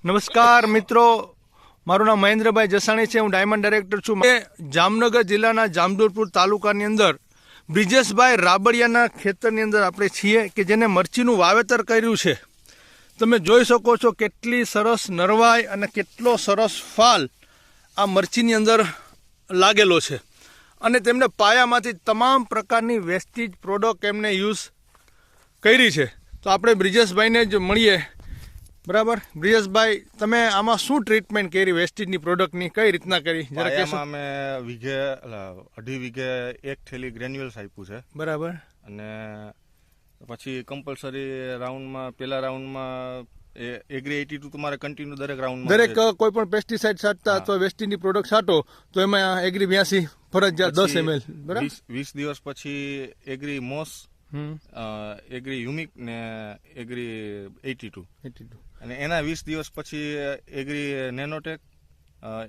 નમસ્કાર મિત્રો, મારું નામ મહેન્દ્રભાઈ જસાણી છે. હું ડાયમંડ ડાયરેક્ટર છું. જામનગર જિલ્લાના જામજોધપુર તાલુકાની અંદર બ્રિજેશભાઈ રાબડિયાના ખેતરની અંદર આપણે છીએ કે જેને મરચીનું વાવેતર કર્યું છે. તમે જોઈ શકો છો કેટલી સરસ નરવાઈ અને કેટલો સરસ ફાલ આ મરચીની અંદર લાગેલો છે. અને તેમને પાયામાંથી તમામ પ્રકારની વેસ્ટેજ પ્રોડક્ટ એમને યુઝ કરી છે. તો આપણે બ્રિજેશભાઈને જ મળીએ. બરાબર બ્રિજેશભાઈ, તમે આમાં શું ટ્રીટમેન્ટ કરી વેસ્ટેજની પ્રોડક્ટની, કઈ રીતના કરી જરા કહેશો? અમે વીઘે 2.5 વીઘે 1 થેલી ગ્રેન્યુઅલ્સ આપ્યું છે. બરાબર. અને પછી કમ્પલસરી રાઉન્ડમાં પહેલા રાઉન્ડમાં એગ્રી 82 તમારે કન્ટિન્યુ દરેક રાઉન્ડમાં દરેક કોઈ પણ પેસ્ટિસાઇડ છાંટતા અથવા વેસ્ટેજની પ્રોડક્ટ છાંટો તો એમાં એગ્રી 82 ફરજિયાત 10 ml. બરાબર. 20 દિવસ પછી એગ્રી મોસ, એગ્રી હ્યુમિક ને એગ્રી 82 અને એના 20 દિવસ પછી એગ્રી નેનોટેક,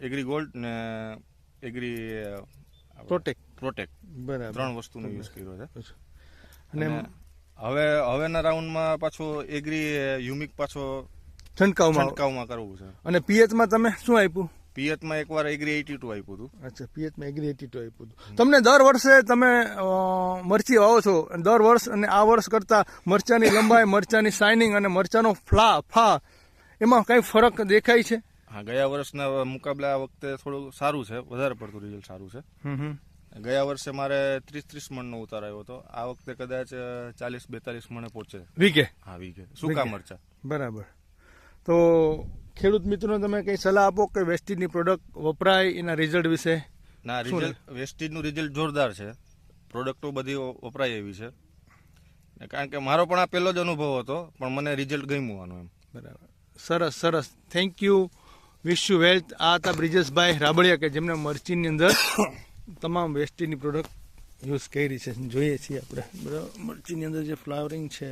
એગ્રી ગોલ્ડ ને એગ્રી પ્રોટેક બરાબર 3 વસ્તુનો યુઝ કર્યો છે. અને હવેના રાઉન્ડમાં પાછો એગ્રી હ્યુમિક પાછો છંટકાવમાં કરવું છે. અને પીએચમાં તમે શું આપ્યું? પિયતમાં એકવાર એગ્રી 82 આપ્યું હતું. અચ્છા, પિયતમાં એગ્રી 82 આપ્યું હતું. તમને દર વર્ષે તમે મરચી વાવો છો, દર વર્ષ અને આ વર્ષ કરતા મરચાની લંબાઈ, મરચાની શાઇનિંગ અને મરચાનો ફા એમાં કઈ ફરક દેખાય છે? હા, ગયા વર્ષના મુકાબલે આ વખતે થોડું સારું છે, વધારે પડતું રિઝલ્ટ સારું છે. ગયા વર્ષે મારે 30-30 મણનો ઉતાર આવ્યો હતો. આ વખતે કદાચ 40-42 મણે પહોંચે વીઘે. હા, વીઘે સૂકા મરચા. બરાબર. તો ખેડૂત મિત્રોને તમે કઈ સલાહ આપો કે વેસ્ટેજની પ્રોડક્ટ વપરાય, એના રિઝલ્ટ વિશે? ના, રિઝલ્ટ વેસ્ટેજનું રિઝલ્ટ જોરદાર છે. પ્રોડક્ટો બધી વપરાય એવી છે. કારણ કે મારો પણ આ પહેલો જ અનુભવ હતો, પણ મને રિઝલ્ટ ગમ્યું આનું એમ. બરાબર, સરસ સરસ, thank you, wish you wealth. આ હતા બ્રિજેશભાઈ રાબડિયા કે જેમને મરચીની અંદર તમામ વેસ્ટેજની પ્રોડક્ટ યુઝ કરી છે. જોઈએ છીએ આપણે બરાબર મરચીની અંદર જે ફ્લાવરિંગ છે.